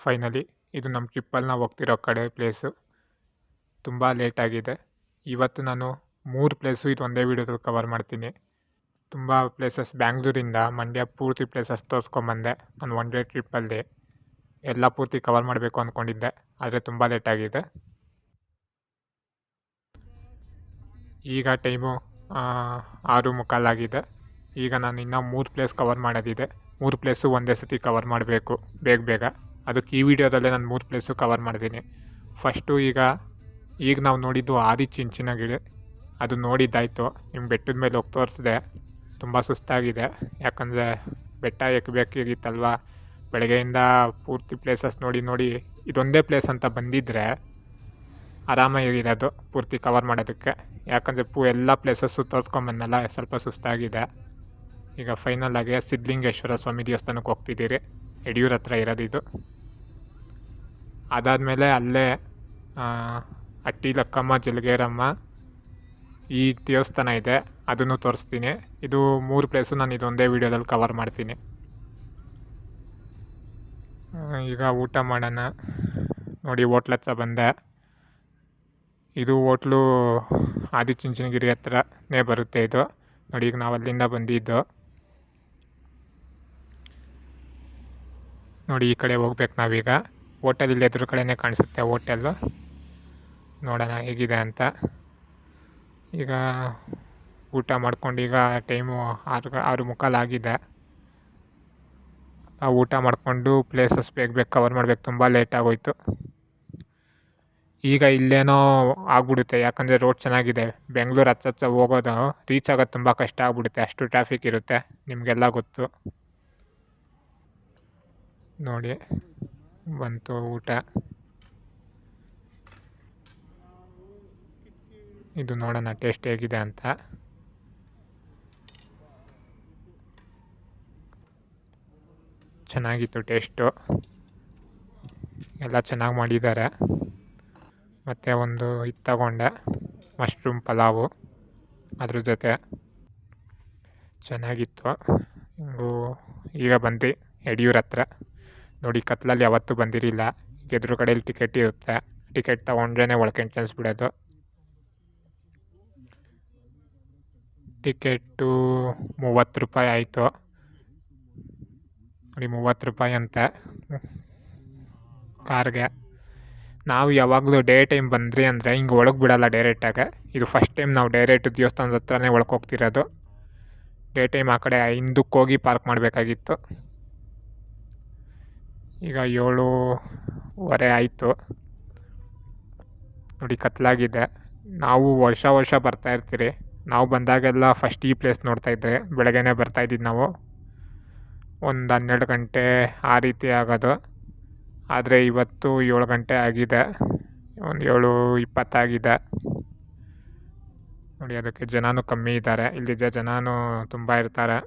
Finally ಇದು ನಮ್ಮ ಟ್ರಿಪ್ಪಲ್ಲಿ ನಾವು ಹೋಗ್ತಿರೋ ಕಡೆ ಪ್ಲೇಸು. ತುಂಬ ಲೇಟಾಗಿದೆ. ಇವತ್ತು ನಾನು 3 ಪ್ಲೇಸು ಇದು ಒಂದೇ ವೀಡಿಯೋದಲ್ಲಿ ಕವರ್ ಮಾಡ್ತೀನಿ. ತುಂಬ ಪ್ಲೇಸಸ್ ಬ್ಯಾಂಗ್ಳೂರಿಂದ ಮಂಡ್ಯ ಪೂರ್ತಿ ಪ್ಲೇಸಸ್ ತೋರಿಸ್ಕೊಂಬಂದೆ ನಾನು ಒನ್ ಡೇ ಟ್ರಿಪ್ಪಲ್ಲಿ. ಎಲ್ಲ ಪೂರ್ತಿ ಕವರ್ ಮಾಡಬೇಕು ಅಂದ್ಕೊಂಡಿದ್ದೆ, ಆದರೆ ತುಂಬ ಲೇಟಾಗಿದೆ. ಈಗ ಟೈಮು 6:45 ಆಗಿದೆ. ಈಗ ನಾನು ಇನ್ನೂ 3 ಪ್ಲೇಸ್ ಕವರ್ ಮಾಡೋದಿದೆ. 3 ಪ್ಲೇಸು ಒಂದೇ ಸತಿ ಕವರ್ ಮಾಡಬೇಕು ಬೇಗ. ಅದಕ್ಕೆ ಈ ವಿಡಿಯೋದಲ್ಲೇ ನಾನು 3 ಪ್ಲೇಸು ಕವರ್ ಮಾಡಿದ್ದೀನಿ. ಫಸ್ಟು ಈಗ ನಾವು ನೋಡಿದ್ದು ಆದಿಚುಂಚನಗಿರಿ. ಅದು ನೋಡಿದ್ದಾಯಿತು. ನಿಮ್ಮ ಬೆಟ್ಟದ ಮೇಲೆ ಹೋಗಿ ತೋರಿಸಿದೆ. ತುಂಬ ಸುಸ್ತಾಗಿದೆ, ಯಾಕಂದರೆ ಬೆಟ್ಟ ಎಕ್ಕಬೇಕಿತ್ತಲ್ವ. ಬೆಳಗ್ಗೆಯಿಂದ ಪೂರ್ತಿ ಪ್ಲೇಸಸ್ ನೋಡಿ ಇದೊಂದೇ ಪ್ಲೇಸ್ ಅಂತ ಬಂದಿದ್ದರೆ ಆರಾಮಾಗಿರೋದು ಪೂರ್ತಿ ಕವರ್ ಮಾಡೋದಕ್ಕೆ. ಯಾಕಂದರೆ ಎಲ್ಲ ಪ್ಲೇಸಸ್ಸು ತೋರಿಸ್ಕೊಂಬಂದಲ್ಲ, ಸ್ವಲ್ಪ ಸುಸ್ತಾಗಿದೆ. ಈಗ ಫೈನಲ್ ಆಗಿ ಸಿದ್ಧಲಿಂಗೇಶ್ವರ ಸ್ವಾಮಿ ದೇವಸ್ಥಾನಕ್ಕೆ ಹೋಗ್ತಿದ್ದೀರಿ. ಯಡಿಯೂರು ಹತ್ರ ಇರೋದಿದು. ಅದಾದಮೇಲೆ ಅಲ್ಲೇ ಅಟ್ಟಿಲಕ್ಕಮ್ಮ ಜಲಗೇರಮ್ಮ ಈ ದೇವಸ್ಥಾನ ಇದೆ, ಅದನ್ನು ತೋರಿಸ್ತೀನಿ. ಇದು 3 ಪ್ಲೇಸು ನಾನು ಇದೊಂದೇ ವೀಡಿಯೋದಲ್ಲಿ ಕವರ್ ಮಾಡ್ತೀನಿ. ಈಗ ಊಟ ಮಾಡೋಣ. ನೋಡಿ ಹೋಟ್ಲ್ ಹತ್ರ ಬಂದೆ. ಇದು ಹೋಟ್ಲು ಆದಿಚುಂಚನಗಿರಿ ಹತ್ರನೇ ಬರುತ್ತೆ ಇದು. ನೋಡಿ ಈಗ ನಾವು ಅಲ್ಲಿಂದ ಬಂದಿದ್ದು. ನೋಡಿ ಈ ಕಡೆ ಹೋಗ್ಬೇಕು ನಾವೀಗ. ಹೋಟೆಲ್ ಇಲ್ಲಿ ಎದುರು ಕಡೆನೇ ಕಾಣಿಸುತ್ತೆ ಹೋಟೆಲ್ಲು. ನೋಡೋಣ ಹೇಗಿದೆ ಅಂತ. ಈಗ ಊಟ ಮಾಡ್ಕೊಂಡು ಈಗ ಟೈಮು 6:45 ಆಗಿದೆ. ನಾವು ಊಟ ಮಾಡಿಕೊಂಡು ಪ್ಲೇಸಸ್ ಬೇಗ ಕವರ್ ಮಾಡಬೇಕು, ತುಂಬ ಲೇಟ್ ಆಗೋಯ್ತು. ಈಗ ಇಲ್ಲೇನೋ ಆಗ್ಬಿಡುತ್ತೆ, ಯಾಕಂದರೆ ರೋಡ್ ಚೆನ್ನಾಗಿದೆ. ಬೆಂಗಳೂರು ಹತ್ರ ಹೋಗೋದು ರೀಚ್ ಆಗೋದು ತುಂಬ ಕಷ್ಟ ಆಗ್ಬಿಡುತ್ತೆ, ಅಷ್ಟು ಟ್ರಾಫಿಕ್ ಇರುತ್ತೆ, ನಿಮಗೆಲ್ಲ ಗೊತ್ತು. ನೋಡಿ ಬಂತು ಊಟ. ಇದು ನೋಡೋಣ ಟೇಸ್ಟ್ ಹೇಗಿದೆ ಅಂತ. ಚೆನ್ನಾಗಿತ್ತು ಟೇಸ್ಟು, ಎಲ್ಲ ಚೆನ್ನಾಗಿ ಮಾಡಿದ್ದಾರೆ. ಮತ್ತು ಒಂದು ಇದು ತಗೊಂಡೆ, ಮಶ್ರೂಮ್ ಪಲಾವು, ಅದ್ರ ಜೊತೆ ಚೆನ್ನಾಗಿತ್ತು. ಈಗ ಬಂದು ಯಡಿಯೂರು ಹತ್ರ. ನೋಡಿ ಕತ್ಲಲ್ಲಿ ಯಾವತ್ತೂ ಬಂದಿರಲಿಲ್ಲ. ಎದುರು ಕಡೆಯಲ್ಲಿ ಟಿಕೆಟ್ ಇರುತ್ತೆ, ಟಿಕೆಟ್ ತೊಗೊಂಡ್ರೇ ಒಳಗೆ ಎಂಟ್ರೆನ್ಸ್ ಬಿಡೋದು. ಟಿಕೆಟು 30 ರೂಪಾಯಿ ಆಯಿತು. ನೋಡಿ 30 ರೂಪಾಯಿ ಅಂತೆ ಕಾರ್ಗೆ. ನಾವು ಯಾವಾಗಲೂ ಡೇ ಟೈಮ್ ಬಂದ್ರಿ ಅಂದರೆ ಹಿಂಗೆ ಒಳಗೆ ಬಿಡೋಲ್ಲ ಡೈರೆಕ್ಟಾಗಿ. ಇದು ಫಸ್ಟ್ ಟೈಮ್ ನಾವು ಡೈರೆಕ್ಟ್ ದೇವಸ್ಥಾನದ ಹತ್ರನೇ ಒಳಗೆ ಹೋಗ್ತಿರೋದು. ಡೇ ಟೈಮ್ ಆ ಕಡೆ ಹಿಂದಕ್ಕೆ ಹೋಗಿ ಪಾರ್ಕ್ ಮಾಡಬೇಕಾಗಿತ್ತು. ಈಗ 7:15 ಆಯಿತು. ನೋಡಿ ಕತ್ಲಾಗಿದೆ. ನಾವು ವರ್ಷ ಬರ್ತಾಯಿರ್ತೀರಿ. ನಾವು ಬಂದಾಗೆಲ್ಲ ಫಸ್ಟ್ ಈ ಪ್ಲೇಸ್ ನೋಡ್ತಾಯಿದ್ದೆ. ಬೆಳಗ್ಗೆನೇ ಬರ್ತಾಯಿದ್ದಿದ್ದು ನಾವು, ಒಂದು 12 ಗಂಟೆ ಆ ರೀತಿ ಆಗೋದು. ಆದರೆ ಇವತ್ತು 7 ಗಂಟೆ ಆಗಿದೆ, ಒಂದು 7:20 ಆಗಿದೆ. ನೋಡಿ ಅದಕ್ಕೆ ಜನನೂ ಕಮ್ಮಿ ಇದ್ದಾರೆ. ಇಲ್ಲಿ ಜನನೂ ತುಂಬ ಇರ್ತಾರೆ.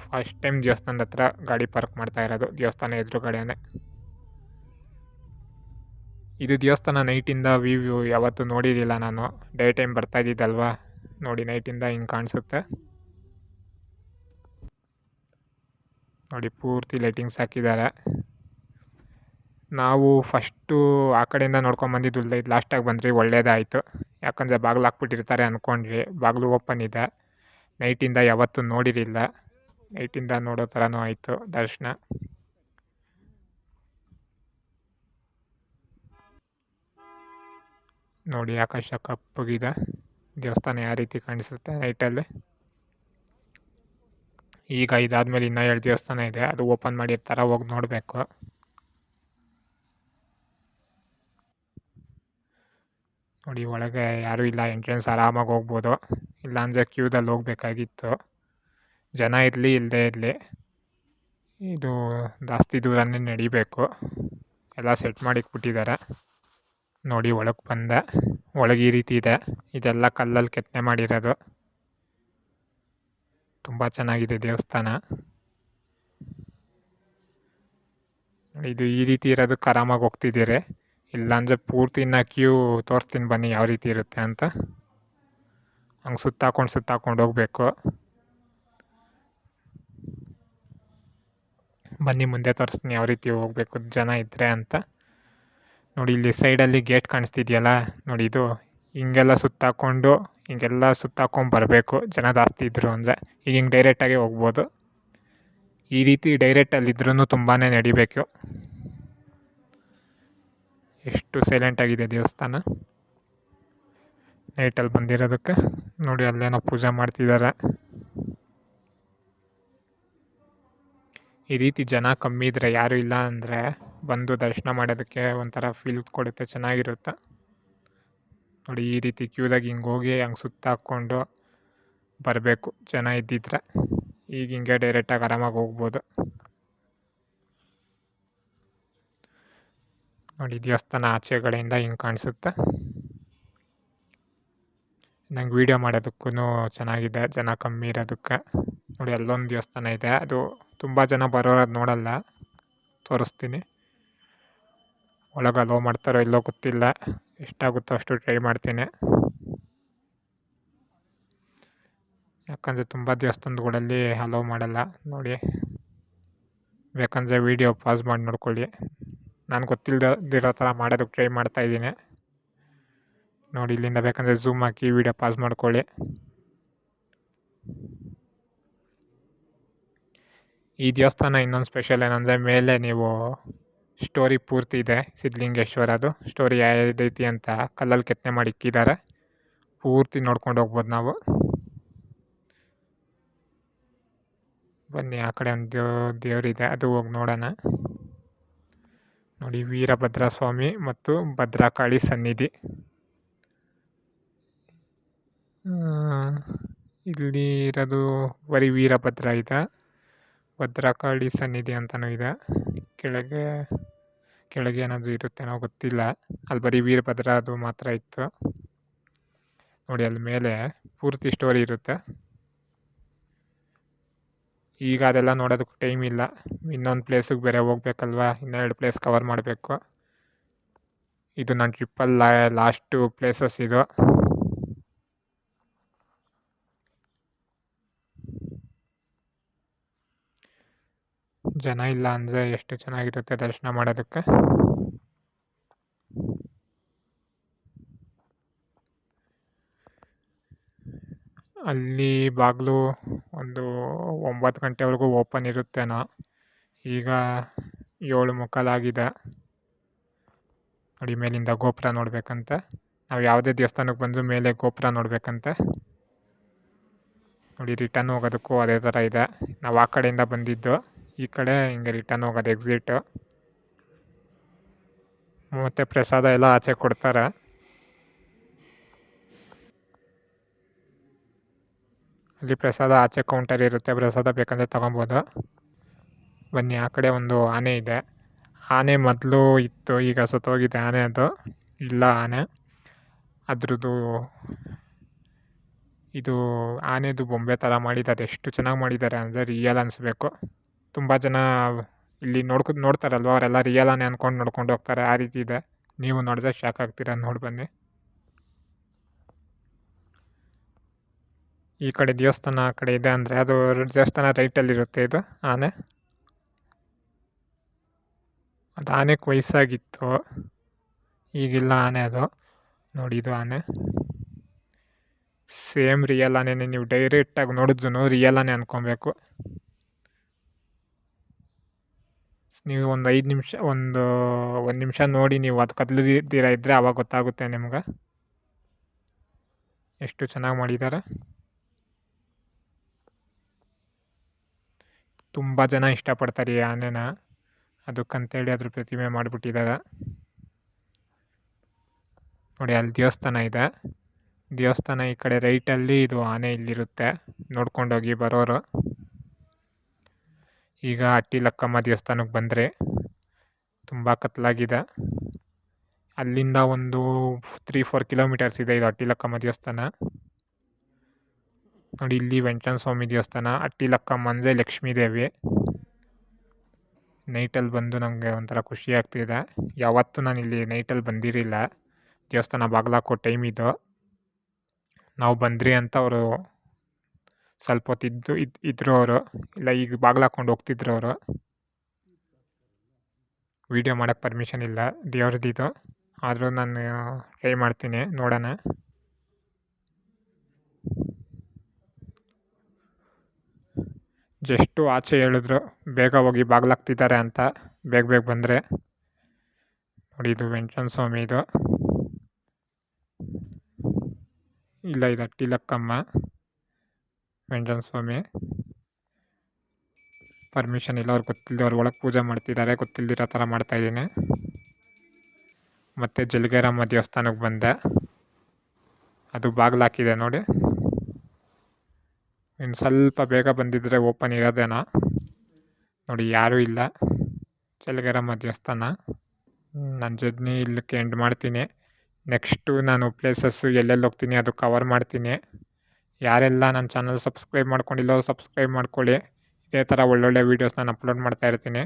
ಫಸ್ಟ್ ಟೈಮ್ ದೇವಸ್ಥಾನದ ಹತ್ರ ಗಾಡಿ ಪಾರ್ಕ್ ಮಾಡ್ತಾ ಇರೋದು, ದೇವಸ್ಥಾನ ಎದುರುಗಡೆನೇ. ಇದು ದೇವಸ್ಥಾನ ನೈಟಿಂದ ವ್ಯೂ ಯಾವತ್ತೂ ನೋಡಿರಲಿಲ್ಲ ನಾನು. ಡೇ ಟೈಮ್ ಬರ್ತಾಯಿದ್ದಿದ್ದಲ್ವ. ನೋಡಿ ನೈಟಿಂದ ಹಿಂಗೆ ಕಾಣಿಸುತ್ತೆ. ನೋಡಿ ಪೂರ್ತಿ ಲೈಟಿಂಗ್ಸ್ ಹಾಕಿದ್ದಾರೆ. ನಾವು ಫಸ್ಟು ಆ ಕಡೆಯಿಂದ ನೋಡ್ಕೊಂಬಂದಿದ್ದು ಲಾಸ್ಟಾಗಿ ಬಂದ್ರಿ, ಒಳ್ಳೇದಾಯಿತು. ಯಾಕಂದರೆ ಬಾಗಿಲು ಹಾಕ್ಬಿಟ್ಟಿರ್ತಾರೆ ಅಂದ್ಕೊಂಡ್ರಿ, ಬಾಗಿಲು ಓಪನ್ ಇದೆ. ನೈಟಿಂದ ಯಾವತ್ತೂ ನೋಡಿರಲಿಲ್ಲ, ನೈಟಿಂದ ನೋಡೋ ಥರನೂ ಆಯಿತು ದರ್ಶನ. ನೋಡಿ ಆಕಾಶ ಕಪ್ಪಗಿದೆ, ದೇವಸ್ಥಾನ ಯಾವ ರೀತಿ ಕಾಣಿಸುತ್ತೆ ನೈಟಲ್ಲಿ. ಈಗ ಇದಾದಮೇಲೆ ಇನ್ನೂ 2 ದೇವಸ್ಥಾನ ಇದೆ, ಅದು ಓಪನ್ ಮಾಡಿರ್ತಾರೆ, ಹೋಗಿ ನೋಡಬೇಕು. ನೋಡಿ ಒಳಗೆ ಯಾರೂ ಇಲ್ಲ, ಎಂಟ್ರೆನ್ಸ್ ಆರಾಮಾಗಿ ಹೋಗ್ಬೋದು. ಇಲ್ಲಾಂದರೆ ಕ್ಯೂದಲ್ಲಿ ಹೋಗ್ಬೇಕಾಗಿತ್ತು. ಜನ ಇರಲಿ ಇಲ್ಲದೇ ಇರಲಿ, ಇದು ಜಾಸ್ತಿ ದೂರನೇ ನಡಿಬೇಕು. ಎಲ್ಲ ಸೆಟ್ ಮಾಡಿಟ್ಬಿಟ್ಟಿದ್ದಾರೆ. ನೋಡಿ ಒಳಗೆ ಬಂದೆ. ಒಳಗೆ ಈ ರೀತಿ ಇದೆ, ಇದೆಲ್ಲ ಕಲ್ಲಲ್ಲಿ ಕೆತ್ತನೆ ಮಾಡಿರೋದು. ತುಂಬ ಚೆನ್ನಾಗಿದೆ ದೇವಸ್ಥಾನ. ಇದು ಈ ರೀತಿ ಇರೋದಕ್ಕೆ ಆರಾಮಾಗಿ ಹೋಗ್ತಿದ್ದೀರಿ. ಇಲ್ಲಾಂದರೆ ಪೂರ್ತಿನ ಕ್ಯೂ ತೋರಿಸ್ತೀನಿ ಬನ್ನಿ ಯಾವ ರೀತಿ ಇರುತ್ತೆ ಅಂತ. ಹಂಗೆ ಸುತ್ತಾಕೊಂಡು ಹೋಗಬೇಕು. ಬನ್ನಿ ಮುಂದೆ ತೋರಿಸ್ತೀನಿ ಯಾವ ರೀತಿ ಹೋಗಬೇಕು ಜನ ಇದ್ದರೆ ಅಂತ. ನೋಡಿ ಇಲ್ಲಿ ಸೈಡಲ್ಲಿ ಗೇಟ್ ಕಾಣಿಸ್ತಿದೆಯಲ್ಲ ನೋಡಿ, ಇದು ಹಿಂಗೆಲ್ಲ ಸುತ್ತಾಕೊಂಡು ಹಿಂಗೆಲ್ಲ ಬರಬೇಕು ಜನ ಜಾಸ್ತಿ ಇದ್ದರು ಅಂದರೆ. ಈಗ ಹಿಂಗೆ ಡೈರೆಕ್ಟಾಗಿ ಹೋಗ್ಬೋದು. ಈ ರೀತಿ ಡೈರೆಕ್ಟಲ್ಲಿದ್ರೂ ತುಂಬಾ ನಡಿಬೇಕು. ಎಷ್ಟು ಸೈಲೆಂಟಾಗಿದೆ ದೇವಸ್ಥಾನ ನೈಟಲ್ಲಿ ಬಂದಿರೋದಕ್ಕೆ. ನೋಡಿ ಅಲ್ಲೇನೋ ಪೂಜೆ ಮಾಡ್ತಿದ್ದಾರೆ. ಈ ರೀತಿ ಜನ ಕಮ್ಮಿ ಇದ್ದರೆ, ಯಾರೂ ಇಲ್ಲ ಅಂದರೆ ಬಂದು ದರ್ಶನ ಮಾಡೋದಕ್ಕೆ ಒಂಥರ ಫೀಲ್ ಕೊಡುತ್ತೆ, ಚೆನ್ನಾಗಿರುತ್ತೆ. ನೋಡಿ ಈ ರೀತಿ ಕ್ಯೂದಾಗಿ ಹಿಂಗೆ ಹೋಗಿ ಹಂಗೆ ಸುತ್ತಾಕ್ಕೊಂಡು ಬರಬೇಕು ಜನ ಇದ್ದಿದ್ರೆ. ಈಗ ಹಿಂಗೆ ಡೈರೆಕ್ಟಾಗಿ ಆರಾಮಾಗಿ ಹೋಗ್ಬೋದು. ನೋಡಿ ದೇವಸ್ಥಾನ ಆಚೆಗಡೆಯಿಂದ ಹಿಂಗೆ ಕಾಣಿಸುತ್ತೆ. ನಂಗೆ ವೀಡಿಯೋ ಮಾಡೋದಕ್ಕೂ ಚೆನ್ನಾಗಿದೆ ಜನ ಕಮ್ಮಿ ಇರೋದಕ್ಕೆ. ನೋಡಿ ಅಲ್ಲೊಂದು ದೇವಸ್ಥಾನ ಇದೆ, ಅದು ತುಂಬ ಜನ ಬರೋರು ನೋಡಲ್ಲ, ತೋರಿಸ್ತೀನಿ. ಒಳಗೆ ಅಲೋ ಮಾಡ್ತಾರೋ ಇಲ್ಲೋ ಗೊತ್ತಿಲ್ಲ, ಎಷ್ಟಾಗುತ್ತೋ ಅಷ್ಟು ಟ್ರೈ ಮಾಡ್ತೀನಿ. ಯಾಕಂದರೆ ತುಂಬ ದೇವಸ್ಥಾನಗಳಲ್ಲಿ ಅಲೋ ಮಾಡಲ್ಲ. ನೋಡಿ ಬೇಕಂದರೆ ವೀಡಿಯೋ ಪಾಸ್ ಮಾಡಿ ನೋಡ್ಕೊಳ್ಳಿ. ನಾನು ಗೊತ್ತಿಲ್ಲದಿರೋ ಥರ ಮಾಡೋದಕ್ಕೆ ಟ್ರೈ ಮಾಡ್ತಾಯಿದ್ದೀನಿ. ನೋಡಿ ಇಲ್ಲಿಂದ ಬೇಕಂದರೆ ಝೂಮ್ ಹಾಕಿ ವೀಡಿಯೋ ಪಾಸ್ ಮಾಡ್ಕೊಳ್ಳಿ. ಈ ದೇವಸ್ಥಾನ ಇನ್ನೊಂದು ಸ್ಪೆಷಲ್ ಏನಂದರೆ, ಮೇಲೆ ನೀವು ಸ್ಟೋರಿ ಪೂರ್ತಿ ಇದೆ ಸಿದ್ಧಲಿಂಗೇಶ್ವರದು ಸ್ಟೋರಿ ಯಾವ ರೀತಿ ಅಂತ ಕಲ್ಲಲ್ಲಿ ಕೆತ್ತನೆ ಮಾಡಿ ಇಕ್ಕಿದ್ದಾರೆ. ಪೂರ್ತಿ ನೋಡ್ಕೊಂಡು ಹೋಗ್ಬೋದು ನಾವು. ಬನ್ನಿ ಆ ಕಡೆ ಒಂದು ದೇವರಿದೆ, ಅದು ಹೋಗಿ ನೋಡೋಣ. ನೋಡಿ ವೀರಭದ್ರ ಸ್ವಾಮಿ ಮತ್ತು ಭದ್ರಕಾಳಿ ಸನ್ನಿಧಿ. ಇಲ್ಲಿ ಇರೋದು ಬರೀ ವೀರಭದ್ರ ಇದೆ, ಭದ್ರಕಾಳಿ ಸನ್ನಿಧಿ ಅಂತಲೂ ಇದೆ. ಕೆಳಗೆ ಏನಾದರೂ ಇರುತ್ತೇನೋ ಗೊತ್ತಿಲ್ಲ. ಅಲ್ಲಿ ಬರೀ ವೀರಭದ್ರ ಅದು ಮಾತ್ರ ಇತ್ತು. ನೋಡಿ ಅಲ್ಲಿ ಮೇಲೆ ಪೂರ್ತಿ ಸ್ಟೋರಿ ಇರುತ್ತೆ. ಈಗ ಅದೆಲ್ಲ ನೋಡೋದಕ್ಕೆ ಟೈಮ್ ಇಲ್ಲ, ಇನ್ನೊಂದು ಪ್ಲೇಸಿಗೆ ಬೇರೆ ಹೋಗ್ಬೇಕಲ್ವ, ಇನ್ನೆರಡು ಪ್ಲೇಸ್ ಕವರ್ ಮಾಡಬೇಕು. ಇದು ನನ್ನ ಟ್ರಿಪ್ಪಲ್ಲಿ ಲಾಸ್ಟು ಪ್ಲೇಸಸ್ ಇದು. ಜನ ಇಲ್ಲ ಅಂದರೆ ಎಷ್ಟು ಚೆನ್ನಾಗಿರುತ್ತೆ ದರ್ಶನ ಮಾಡೋದಕ್ಕೆ. ಅಲ್ಲಿ ಬಾಗಿಲು ಒಂದು 9 ಗಂಟೆವರೆಗೂ ಓಪನ್ ಇರುತ್ತೇನೋ. ಈಗ 7:45 ಆಗಿದೆ. ನೋಡಿ ಮೇಲಿಂದ ಗೋಪುರ ನೋಡಬೇಕಂತೆ. ನಾವು ಯಾವುದೇ ದೇವಸ್ಥಾನಕ್ಕೆ ಬಂದರೂ ಮೇಲೆ ಗೋಪುರ ನೋಡಬೇಕಂತೆ. ನೋಡಿ ರಿಟರ್ನ್ ಹೋಗೋದಕ್ಕೂ ಅದೇ ಥರ ಇದೆ. ನಾವು ಆ ಕಡೆಯಿಂದ ಬಂದಿದ್ದು, ಈ ಕಡೆ ಹಿಂಗೆ ರಿಟರ್ನ್ ಹೋಗೋದು ಎಕ್ಸಿಟು. ಮತ್ತು ಪ್ರಸಾದ ಎಲ್ಲ ಆಚೆ ಕೊಡ್ತಾರೆ. ಅಲ್ಲಿ ಪ್ರಸಾದ ಆಚೆ ಕೌಂಟರ್ ಇರುತ್ತೆ, ಪ್ರಸಾದ ಬೇಕಂದರೆ ತೊಗೊಬೋದು. ಬನ್ನಿ ಆ ಕಡೆ ಒಂದು ಆನೆ ಇದೆ. ಆನೆ ಮೊದಲು ಇತ್ತು, ಈಗ ಸತ್ತೋಗಿದೆ ಆನೆ. ಅದು ಇಲ್ಲ ಆನೆ. ಅದ್ರದ್ದು ಇದು ಆನೆದು ಬೊಂಬೆ ಥರ ಮಾಡಿದ್ದಾರೆ. ಎಷ್ಟು ಚೆನ್ನಾಗಿ ಮಾಡಿದ್ದಾರೆ ಅಂದರೆ ರಿಯಲ್ ಅನಿಸ್ಬೇಕು. ತುಂಬ ಜನ ಇಲ್ಲಿ ನೋಡ್ತಾರಲ್ವ, ಅವರೆಲ್ಲ ರಿಯಲ್ ಆನೆ ಅಂದ್ಕೊಂಡು ನೋಡ್ಕೊಂಡು ಹೋಗ್ತಾರೆ. ಆ ರೀತಿ ಇದೆ. ನೀವು ನೋಡಿದ್ರೆ ಶಾಕ್ ಆಗ್ತೀರ, ನೋಡಿ ಬನ್ನಿ. ಈ ಕಡೆ ದೇವಸ್ಥಾನ ಆ ಕಡೆ ಇದೆ ಅಂದರೆ, ಅದು ದೇವಸ್ಥಾನ ರೈಟಲ್ಲಿರುತ್ತೆ ಇದು ಆನೆ. ಅದು ಆನೆಗೆ ವಯಸ್ಸಾಗಿತ್ತು, ಈಗಿಲ್ಲ ಆನೆ ಅದು. ನೋಡಿ ಇದು ಆನೆ ಸೇಮ್ ರಿಯಲ್ ಆನೆನೇ. ನೀವು ಡೈರೆಕ್ಟಾಗಿ ನೋಡಿದ್ರೂ ರಿಯಲ್ ಆನೆ ಅಂದ್ಕೊಬೇಕು. ನೀವು ಒಂದು 5 ನಿಮಿಷ ಒಂದು ನಿಮಿಷ ನೋಡಿ, ನೀವು ಅದು ಕದಲದಿರ ಇದ್ದರೆ ಆವಾಗ ಗೊತ್ತಾಗುತ್ತೆ ನಿಮ್ಗೆ ಎಷ್ಟು ಚೆನ್ನಾಗಿ ಮಾಡಿದ್ದಾರೆ. ತುಂಬ ಜನ ಇಷ್ಟಪಡ್ತಾರೆ ಈ ಆನೆನ, ಅದಕ್ಕಂತೇಳಿ ಅದ್ರ ಪ್ರತಿಮೆ ಮಾಡಿಬಿಟ್ಟಿದ್ದಾರೆ. ನೋಡಿ ಅಲ್ಲಿ ದೇವಸ್ಥಾನ ಇದೆ. ದೇವಸ್ಥಾನ ಈ ಕಡೆ ರೈಟಲ್ಲಿ, ಇದು ಆನೆ ಇಲ್ಲಿರುತ್ತೆ. ನೋಡ್ಕೊಂಡೋಗಿ ಬರೋರು. ಈಗ ಅಟ್ಟಿಲಕ್ಕಮ್ಮ ದೇವಸ್ಥಾನಕ್ಕೆ ಬಂದರೆ ತುಂಬ ಕತ್ತಲಾಗಿದೆ. ಅಲ್ಲಿಂದ ಒಂದು 3-4 ಕಿಲೋಮೀಟರ್ಸ್ ಇದೆ ಇದು ಅಟ್ಟಿಲಕ್ಕಮ್ಮ ದೇವಸ್ಥಾನ. ನೋಡಿ ಇಲ್ಲಿ ವೆಂಕಟೇಶ್ವರ ಸ್ವಾಮಿ ದೇವಸ್ಥಾನ. ಅಟ್ಟಿಲಕ್ಕಮ್ಮ ಅಂದರೆ ಲಕ್ಷ್ಮೀ ದೇವಿ. ನೈಟಲ್ಲಿ ಬಂದು ನನಗೆ ಒಂಥರ ಖುಷಿ ಆಗ್ತಿದೆ. ಯಾವತ್ತೂ ನಾನು ಇಲ್ಲಿ ನೈಟಲ್ಲಿ ಬಂದಿರಲಿಲ್ಲ. ದೇವಸ್ಥಾನ ಬಾಗಿಲಾಕೋ ಟೈಮ್ ಇದು. ನಾವು ಬಂದ್ರಿ ಅಂತ ಅವರು ಸ್ವಲ್ಪ ಹೊತ್ತು ಇದ್ದರು ಅವರು, ಇಲ್ಲ ಈಗ ಬಾಗಿಲು ಹಾಕ್ಕೊಂಡು ಹೋಗ್ತಿದ್ರು ಅವರು. ವೀಡಿಯೋ ಮಾಡೋಕ್ಕೆ ಪರ್ಮಿಷನ್ ಇಲ್ಲ ದೇವ್ರದ್ದು. ಆದರೂ ನಾನು ಟ್ರೈ ಮಾಡ್ತೀನಿ, ನೋಡೋಣ. ಜಸ್ಟು ಆಚೆ ಹೇಳಿದ್ರು ಬೇಗ ಹೋಗಿ ಬಾಗ್ಲಾಗ್ತಿದ್ದಾರೆ ಅಂತ, ಬೇಗ ಬೇಗ ಬಂದರೆ. ನೋಡಿ ಇದು ವೆಂಕಟೇಶ್ವರ ಸ್ವಾಮಿ, ಇದು ಇಲ್ಲ ಇದು ಅಟ್ಟಿಲಕ್ಕಮ್ಮ ವೆಂಕಟೇಶ್ವರ ಸ್ವಾಮಿ. ಪರ್ಮಿಷನ್ ಇಲ್ಲ, ಅವ್ರು ಗೊತ್ತಿಲ್ಲದೆ ಅವ್ರು ಒಳಗೆ ಪೂಜೆ ಮಾಡ್ತಿದ್ದಾರೆ, ಗೊತ್ತಿಲ್ದಿರೋ ಥರ ಮಾಡ್ತಾಯಿದ್ದೀನಿ. ಮತ್ತು ಜಲಗೇರಮ್ಮ ದೇವಸ್ಥಾನಕ್ಕೆ ಬಂದೆ, ಅದು ಬಾಗಿಲಾಕಿದೆ ನೋಡಿ. ಇನ್ನು ಸ್ವಲ್ಪ ಬೇಗ ಬಂದಿದ್ದರೆ ಓಪನ್ ಇರೋದೇನೋ. ನೋಡಿ ಯಾರೂ ಇಲ್ಲ. ಜಲಗೇರಮ್ಮ ದೇವಸ್ಥಾನ. ನನ್ನ ಜರ್ನಿ ಇಲ್ಲಕ್ಕೆ ಎಂಡ್ ಮಾಡ್ತೀನಿ. ನೆಕ್ಸ್ಟು ನಾನು ಪ್ಲೇಸಸ್ಸು ಎಲ್ಲೆಲ್ಲಿ ಹೋಗ್ತೀನಿ ಅದು ಕವರ್ ಮಾಡ್ತೀನಿ. ಯಾರೆಲ್ಲ ನನ್ನ ಚಾನಲ್ ಸಬ್ಸ್ಕ್ರೈಬ್ ಮಾಡ್ಕೊಂಡಿಲ್ಲೋ ಸಬ್ಸ್ಕ್ರೈಬ್ ಮಾಡ್ಕೊಳ್ಳಿ. ಇದೇ ಥರ ಒಳ್ಳೊಳ್ಳೆ ವೀಡಿಯೋಸ್ ನಾನು ಅಪ್ಲೋಡ್ ಮಾಡ್ತಾ ಇರ್ತೀನಿ.